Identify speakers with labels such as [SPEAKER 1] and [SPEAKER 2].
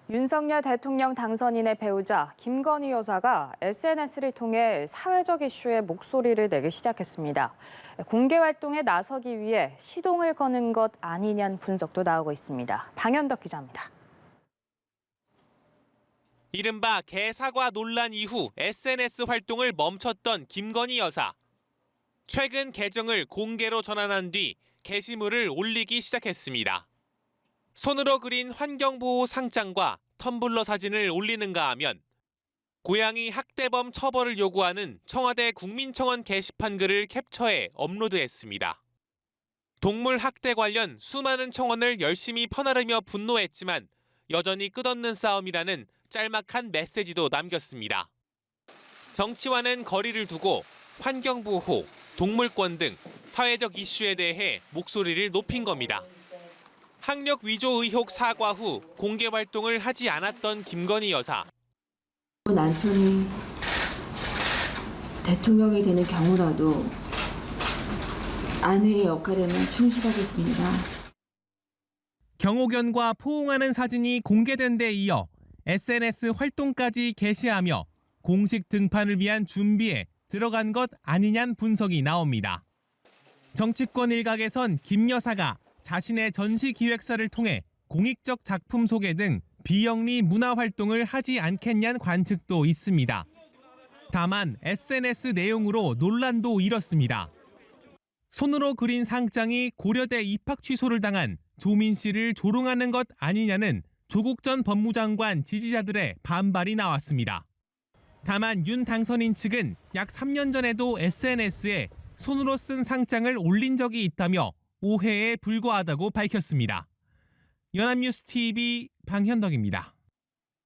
[SPEAKER 1] 윤석열 대통령 당선인의 배우자 김건희 여사가 SNS를 통해 사회적 이슈에 목소리를 내기 시작했습니다. 공개 활동에 나서기 위해 시동을 거는 것 아니냐는 분석도 나오고 있습니다. 방현덕 기자입니다.
[SPEAKER 2] 이른바 개사과 논란 이후 SNS 활동을 멈췄던 김건희 여사. 최근 계정을 공개로 전환한 뒤 게시물을 올리기 시작했습니다. 손으로 그린 환경보호 상장과 텀블러 사진을 올리는가 하면 고양이 학대범 처벌을 요구하는 청와대 국민청원 게시판 글을 캡처해 업로드했습니다. 동물 학대 관련 수많은 청원을 열심히 퍼나르며 분노했지만 여전히 끝없는 싸움이라는 짤막한 메시지도 남겼습니다. 정치와는 거리를 두고 환경보호, 동물권 등 사회적 이슈에 대해 목소리를 높인 겁니다. 학력 위조 의혹 사과 후 공개 활동을 하지 않았던 김건희 여사.
[SPEAKER 3] 남편이 대통령이 되는 경우라도 아내의 역할에만 충실하겠습니다.
[SPEAKER 2] 경호견과 포옹하는 사진이 공개된 데 이어 SNS 활동까지 게시하며 공식 등판을 위한 준비에 들어간 것 아니냐는 분석이 나옵니다. 정치권 일각에선 김 여사가 자신의 전시 기획사를 통해 공익적 작품 소개 등 비영리 문화 활동을 하지 않겠냐는 관측도 있습니다. 다만 SNS 내용으로 논란도 일었습니다. 손으로 그린 상장이 고려대 입학 취소를 당한 조민 씨를 조롱하는 것 아니냐는 조국 전 법무장관 지지자들의 반발이 나왔습니다. 다만 윤 당선인 측은 약 3년 전에도 SNS에 손으로 쓴 상장을 올린 적이 있다며 오해에 불과하다고 밝혔습니다. 연합뉴스 TV 방현덕입니다.